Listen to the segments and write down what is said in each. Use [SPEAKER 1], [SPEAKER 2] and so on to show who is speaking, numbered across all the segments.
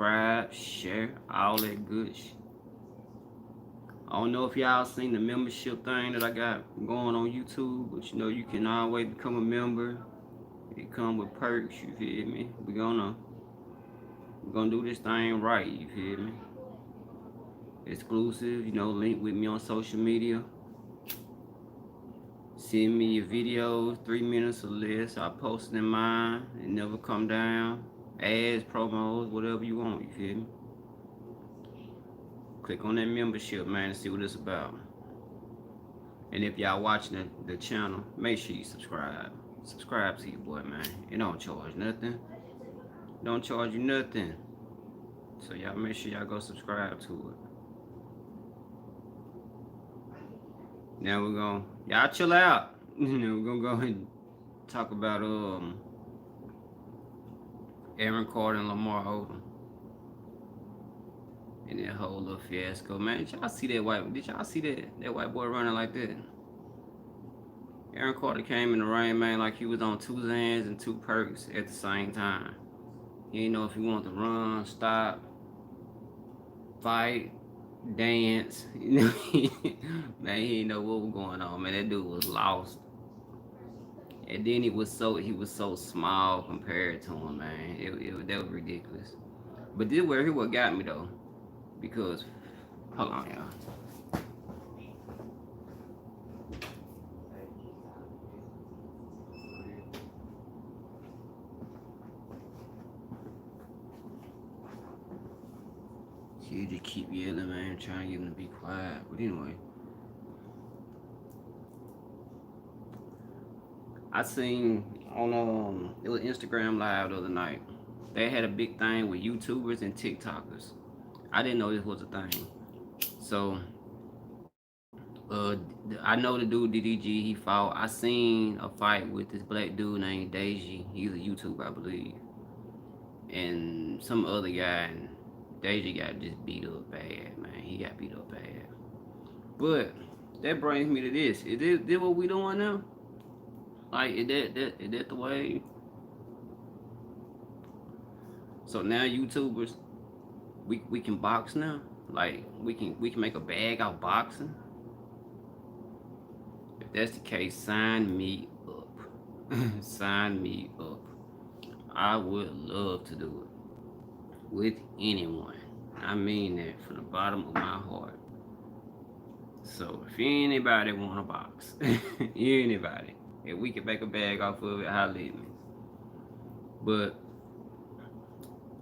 [SPEAKER 1] subscribe, share, all that good shit. I don't know if y'all seen the membership thing that I got going on YouTube, but you know you can always become a member. It come with perks, you feel me? We're gonna do this thing right, you feel me? Exclusive, you know, link with me on social media. Send me your videos, 3 minutes or less. I post in mine. It never come down. Ads, promos, whatever you want, you feel me? Click on that membership, man, and see what it's about. And if y'all watching the channel, make sure you subscribe. Subscribe to your boy, man. It don't charge nothing. Don't charge you nothing. So y'all make sure y'all go subscribe to it. Now we're gonna, y'all chill out. We're gonna go ahead and talk about Aaron Carter and Lamar Odom. And that whole little fiasco, man. Did y'all see that white boy running like that? Aaron Carter came in the ring, man, like he was on 2 Xans and 2 perks at the same time. He didn't know if he wanted to run, stop, fight, dance. Man, he didn't know what was going on, man. That dude was lost. And then he was so small compared to him, man. That was ridiculous. But this where he what got me though. Because, hold on, y'all. You just keep yelling, man, trying to get him to be quiet. But anyway, I seen on it was Instagram Live the other night. They had a big thing with YouTubers and TikTokers. I didn't know this was a thing. So, I know the dude DDG, he fought. I seen a fight with this black dude named Deji. He's a YouTuber, I believe. And some other guy, and Deji got just beat up bad, man. He got beat up bad. But that brings me to this. Is this what we doing now? Like, is that the way? So now YouTubers, we can box now. Like we can make a bag out boxing. If that's the case, sign me up. Sign me up. I would love to do it with anyone. I mean that from the bottom of my heart. So if anybody want to box, anybody, if we can make a bag off of it, holla at me. But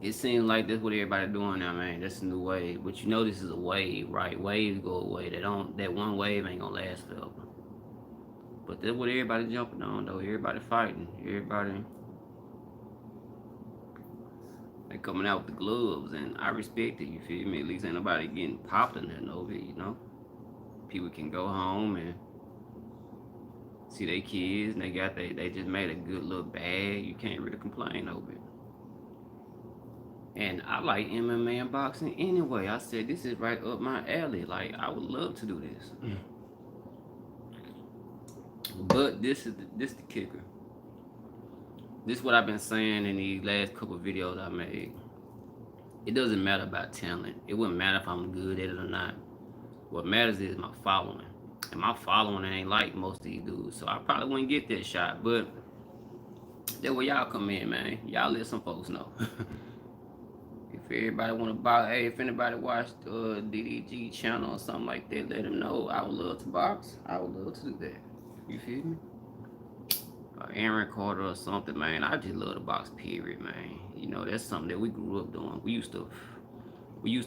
[SPEAKER 1] it seems like that's what everybody doing now, man. That's a new wave. But you know this is a wave, right? Waves go away. That one wave ain't gonna last forever. But that's what everybody jumping on though. Everybody fighting. Everybody they coming out with the gloves, and I respect it, you feel me? At least ain't nobody getting popped in there over it, you know? People can go home and see their kids, and they just made a good little bag. You can't really complain over it. And I like MMA and boxing anyway. I said this is right up my alley. Like I would love to do this. But this is the kicker. This is what I've been saying in these last couple of videos I made. It doesn't matter about talent. It wouldn't matter if I'm good at it or not. What matters is my following. And my following ain't like most of these dudes. So I probably wouldn't get that shot. But that's where y'all come in, man. Y'all let some folks know. If everybody want to box, hey, if anybody watched DDG channel or something like that, let them know. I would love to box. I would love to do that. You feel me? Aaron Carter or something, man. I just love to box, period, man. You know, that's something that we grew up doing. We used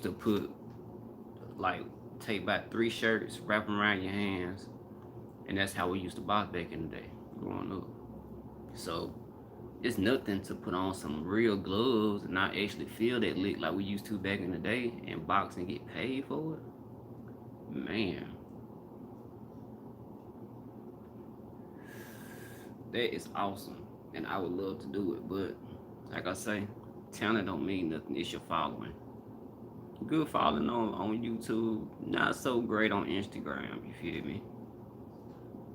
[SPEAKER 1] to put, like, take about 3 shirts, wrap them around your hands, and that's how we used to box back in the day, growing up. So, it's nothing to put on some real gloves and not actually feel that lick like we used to back in the day and box and get paid for it. Man. That is awesome, and I would love to do it, but like I say, talent don't mean nothing. It's your following. Good following on YouTube, not so great on Instagram, you feel me?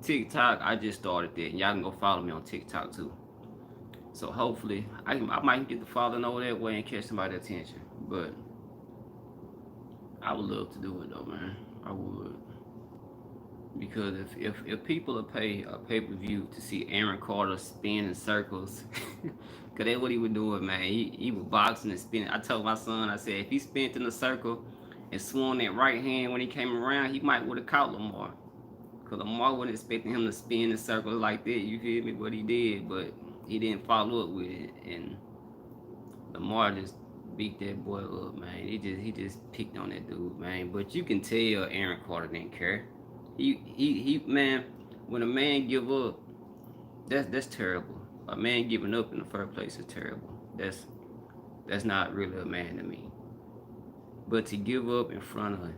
[SPEAKER 1] TikTok, I just started that, and y'all can go follow me on TikTok too. So hopefully, I might get the following over that way and catch somebody's attention. But I would love to do it though, man. I would. Because if people will pay a pay-per-view to see Aaron Carter spin in circles, cause that's what he was doing, man. He was boxing and spinning. I told my son, I said, if he spent in a circle and swung that right hand when he came around, he might would have caught Lamar. Cause Lamar wasn't expecting him to spin in circles like that. You feel me? What he did, but he didn't follow up with it, and Lamar just beat that boy up, man. He just picked on that dude, man. But you can tell Aaron Carter didn't care. He man, when a man give up, that's terrible. A man giving up in the first place is terrible. That's not really a man to me. But to give up in front of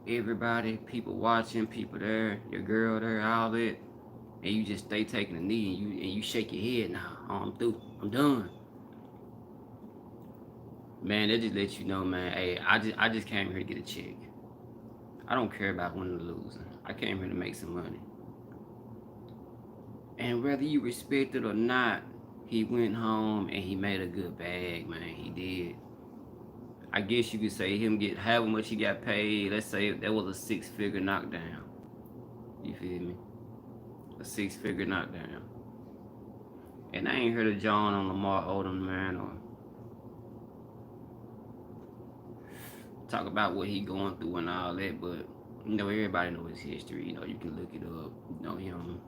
[SPEAKER 1] everybody, people watching, people there, your girl there, all that, and you just stay taking a knee and you shake your head. Nah, oh, I'm through. I'm done. Man, that just lets you know, man. Hey, I just came here to get a check. I don't care about winning or losing. I came here to make some money. And whether you respect it or not, he went home and he made a good bag, man. He did. I guess you could say him get however much he got paid. Let's say that was a 6-figure knockdown. You feel me? A 6-figure knockdown. And I ain't heard of John on Lamar Odom, man, or talk about what he going through and all that, but you know, everybody knows his history. You know, you can look it up. You know him.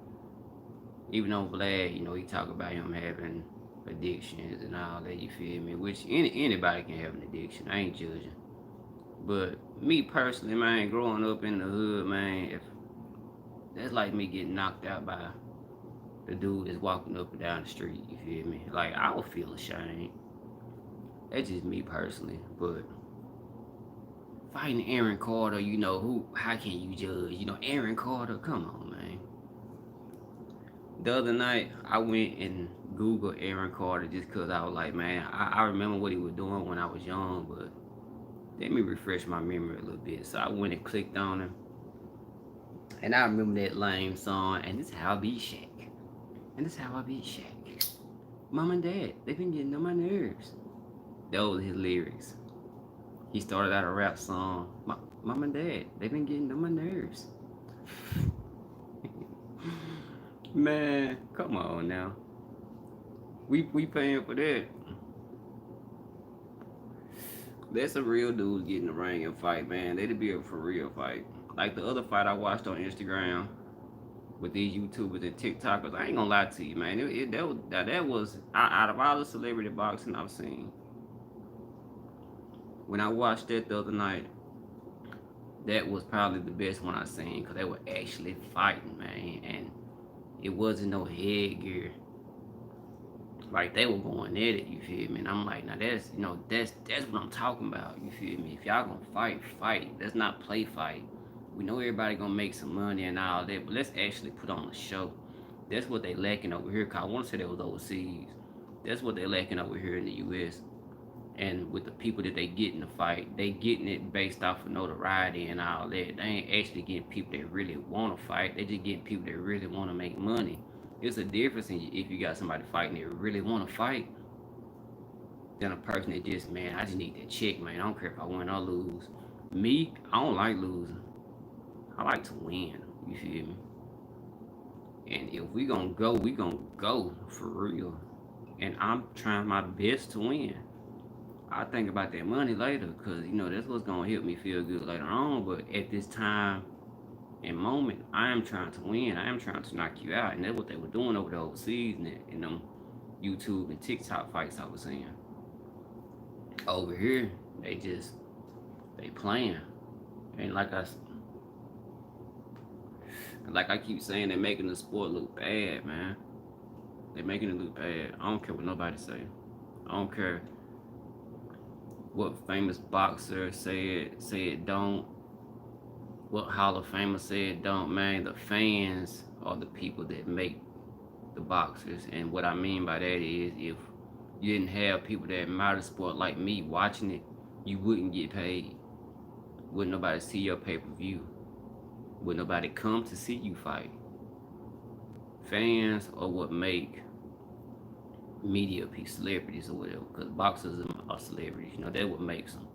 [SPEAKER 1] Even though Vlad, you know, he talk about him having addictions and all that. You feel me? Which anybody can have an addiction. I ain't judging. But me personally, man, growing up in the hood, man, if that's like me getting knocked out by the dude that's walking up and down the street. You feel me? Like I would feel ashamed. That's just me personally, but fighting Aaron Carter, you know, how can you judge? You know, Aaron Carter, come on, man. The other night, I went and Googled Aaron Carter just because I was like, man, I remember what he was doing when I was young, but let me refresh my memory a little bit. So I went and clicked on him, and I remember that lame song, and this is how I beat Shaq. And this is how I beat Shaq. Mom and Dad, they've been getting on my nerves. Those were his lyrics. He started out a rap song. Mom and Dad, they've been getting on my nerves. Man, come on now. We paying for that. That's a real dude getting in the ring and fight, man. That'd be a for real fight. Like the other fight I watched on Instagram with these YouTubers and TikTokers. I ain't gonna lie to you, man. That was out of all the celebrity boxing I've seen. When I watched that the other night, that was probably the best one I seen because they were actually fighting, man, and it wasn't no headgear. Like they were going at it, you feel me? And I'm like, now that's what I'm talking about, you feel me? If y'all gonna fight, fight. Let's not play fight. We know everybody gonna make some money and all that, but let's actually put on a show. That's what they lacking over here. Cause I want to say that was overseas. That's what they lacking over here in the U.S. And with the people that they get in the fight, they getting it based off of notoriety and all that. They ain't actually getting people that really want to fight. They just getting people that really want to make money. It's a difference if you got somebody fighting that really want to fight than a person that just, man, I just need that check, man. I don't care if I win or lose. Me, I don't like losing. I like to win. You feel me? And if we gonna go for real. And I'm trying my best to win. I think about that money later, because you know that's what's gonna help me feel good later on. But at this time and moment, I am trying to win. I am trying to knock you out, and that's what they were doing over the overseas and in them YouTube and TikTok fights I was seeing. Over here, they playing, and like I keep saying, they're making the sport look bad, man. They're making it look bad. I don't care what nobody say. I don't care what famous boxer said don't. What Hall of Famer said don't, man. The fans are the people that make the boxers. And what I mean by that is, if you didn't have people that admire the sport like me watching it, you wouldn't get paid. Wouldn't nobody see your pay-per-view. Wouldn't nobody come to see you fight. Fans are what make media people, celebrities or whatever, because boxers are celebrities. You know, that what makes them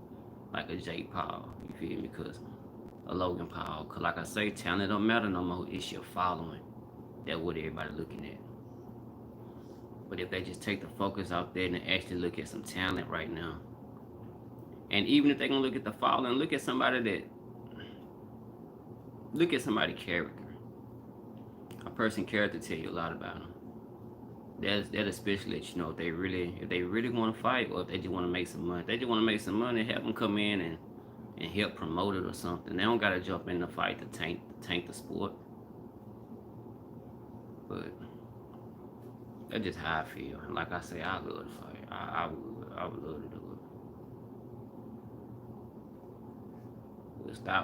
[SPEAKER 1] like a Jake Paul. You feel me? Because a Logan Paul. Because like I say, talent don't matter no more. It's your following. That's what everybody looking at. But if they just take the focus out there and actually look at some talent right now, and even if they're gonna look at the following, look at somebody's character. A person character tell you a lot about them. That especially let you know if they really want to fight or if they just want to make some money. If they just want to make some money, have them come in and help promote it or something. They don't gotta jump in the fight to tank the sport. But that's just how I feel. Like I say, I love to fight. I would love to do it.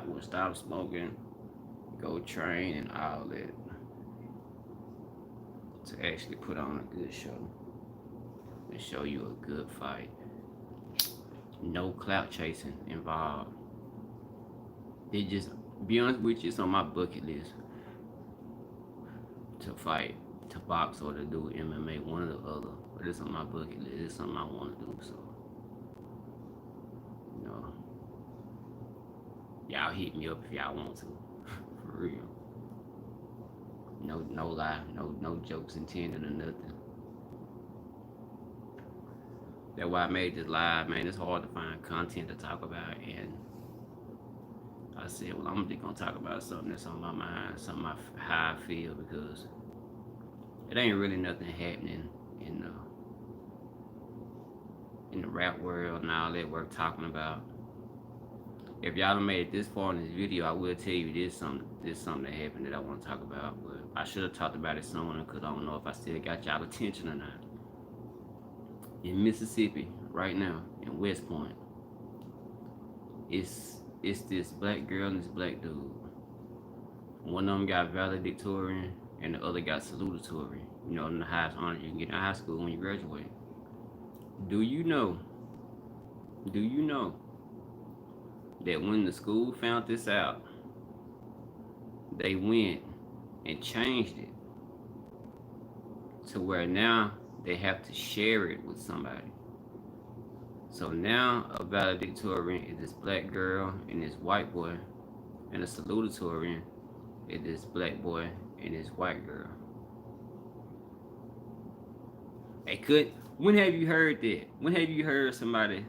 [SPEAKER 1] We'll stop smoking, go train and all that to actually put on a good show and show you a good fight. No clout chasing involved. It just, be honest with you, it's on my bucket list to fight, to box, or to do MMA, one or the other. But it's on my bucket list. It's something I want to do. So, you know, y'all hit me up if y'all want to, for real. No lie, no jokes intended or nothing. That's why I made this live, man. It's hard to find content to talk about, and I said, well, I'm just gonna talk about something that's on my mind, something how I feel, because it ain't really nothing happening in the rap world and all that we're talking about. If y'all done made it this far in this video, I will tell you this something that happened that I want to talk about, but I should have talked about it sooner because I don't know if I still got y'all attention or not. In Mississippi, right now, in West Point, it's this black girl and this black dude. One of them got valedictorian and the other got salutatorian. You know, the highest honor you can get in high school when you graduate. Do you know that when the school found this out, they went and changed it to where now they have to share it with somebody. So now a valedictorian is this black girl and this white boy, and a salutatorian is this black boy and this white girl. They could. When have you heard that? When have you heard somebody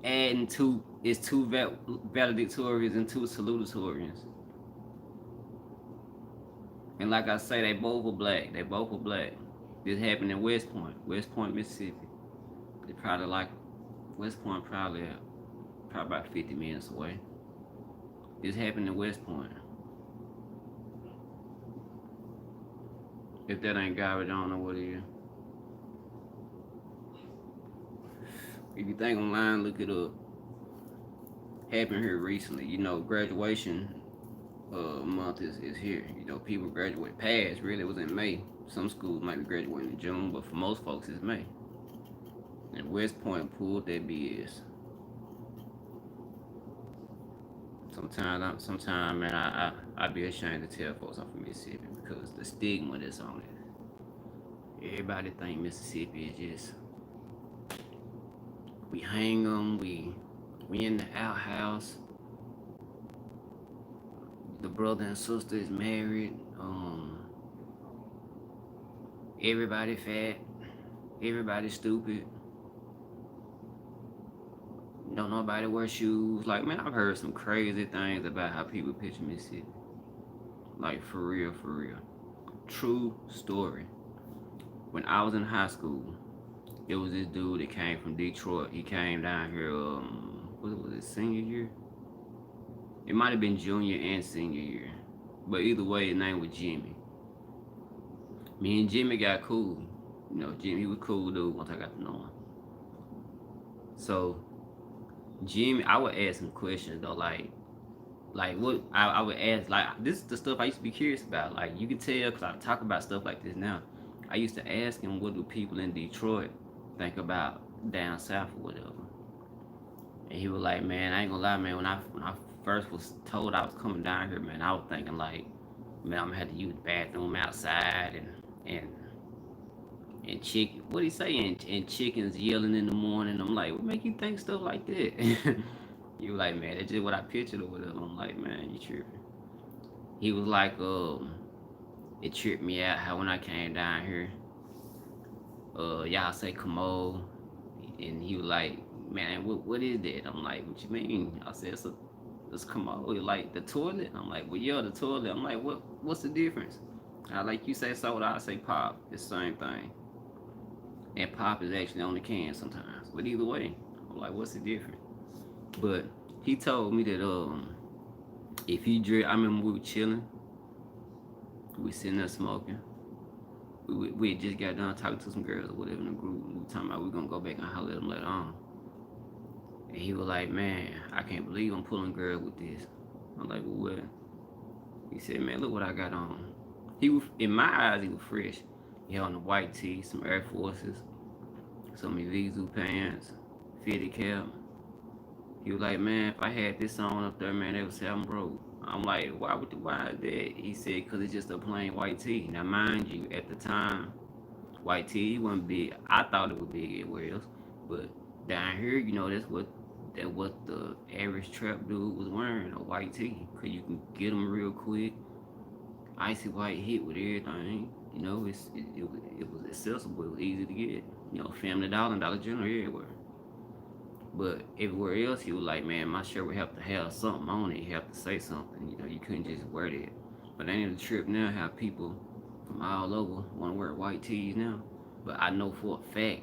[SPEAKER 1] adding two valedictorians and two salutatorians? And like I say, they both were black. This happened in West Point, Mississippi. They probably like West Point, probably about 50 minutes away. This happened in West Point. If that ain't garbage, I don't know what it is. If you think online, look it up. Happened here recently. You know, graduation month is here. You know, people graduate past. Really, it was in May. Some schools might be graduating in June, but for most folks, it's May. And West Point pulled that BS. Sometimes, man, I be ashamed to tell folks I'm from Mississippi because the stigma that's on it. Everybody think Mississippi is just, we hang them, we in the outhouse. The brother and sister is married. Everybody fat. Everybody stupid. Don't nobody wear shoes. Like, man, I've heard some crazy things about how people picture Mississippi. Like, for real. True story. When I was in high school, it was this dude that came from Detroit. He came down here, what was it, senior year? It might have been junior and senior year. But either way, his name was Jimmy. Me and Jimmy got cool. You know, Jimmy, he was cool dude once I got to know him. So, Jimmy, I would ask him questions though, like what I would ask, like, this is the stuff I used to be curious about. Like, you can tell, because I talk about stuff like this now. I used to ask him, what do people in Detroit think about down south or whatever? And he was like, man, I ain't gonna lie, man, when I first was told I was coming down here, man, I was thinking like, man, I'm gonna have to use the bathroom outside and And chicken, what he say? And chickens yelling in the morning. I'm like, what make you think stuff like that? You like, man, that's just what I pictured or whatever. I'm like, man, you tripping. He was like, it tripped me out how when I came down here, y'all say commode, and he was like, man, what is that? I'm like, what you mean? I said it's commode, like the toilet. I'm like, well, yeah, the toilet. I'm like, what's the difference? I like you say soda, I say pop. It's the same thing. And pop is actually on the can sometimes. But either way, I'm like, what's the difference? But he told me that if you drink, I remember we were chilling, we sitting there smoking. We just got done talking to some girls or whatever in the group. We were talking about we gonna go back and holler at them later on. And he was like, man, I can't believe I'm pulling girl with this. I'm like, well, what? He said, man, look what I got on. He was, in my eyes, he was fresh. He had on the white tee, some Air Forces, some Evisu pants, fitted cap. He was like, man, if I had this on up there, man, they would say I'm broke. I'm like, why is that? He said, because it's just a plain white tee. Now, mind you, at the time, white tee wasn't big. I thought it was big everywhere else. But down here, that's what the average trap dude was wearing, a white tee. Because you can get them real quick. Icy white hit with everything. It was accessible. It was easy to get. Family Dollar and Dollar General everywhere. But everywhere else, he was like, man, my shirt would have to have something on it. You have to say something. You couldn't just wear that. But ain't the trip now how people from all over want to wear white tees now. But I know for a fact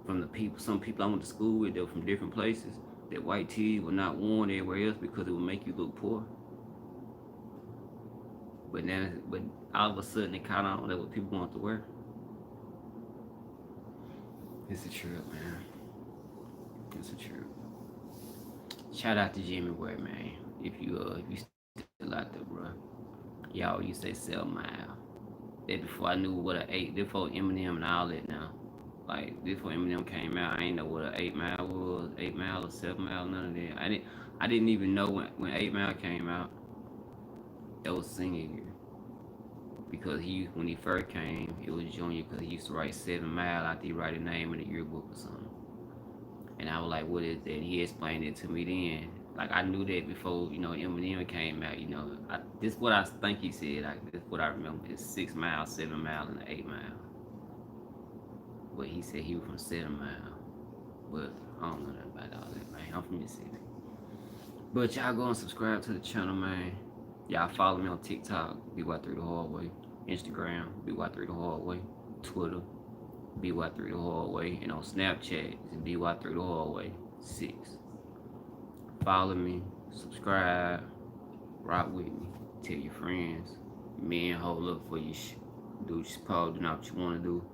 [SPEAKER 1] from some people I went to school with that were from different places, that white tees were not worn everywhere else because it would make you look poor. But all of a sudden it caught on that what people want to wear. It's a trip, man. It's a trip. Shout out to Jimmy Ware, man. If you still out there, bro. Y'all you say sell mile. That before I knew what a eight, before Eminem and all that now. Like before Eminem came out, I ain't know what a 8 mile was, 8 mile or 7 mile, none of that. I didn't even know when 8 mile came out. That was senior year because he when he first came, it was junior because he used to write 7 mile after he write a name in the yearbook or something. And I was like, what is that? And he explained it to me then. Like I knew that before, Eminem came out. This is what I think he said. Like this is what I remember. It's 6 mile, 7 mile, and 8 mile. But he said he was from 7 mile. But I don't know nothing about all that, man. I'm from Mississippi. But y'all go and subscribe to the channel, man. Y'all follow me on TikTok, BY3 The Hard Way. Instagram, BY3 The Hard Way. Twitter, BY3 The Hard Way. And on Snapchat, it's BY3 The Hard Way 6. Follow me, subscribe, rock with me, tell your friends. Me and hold up for you. Do what you're supposed to do, not what you want to do.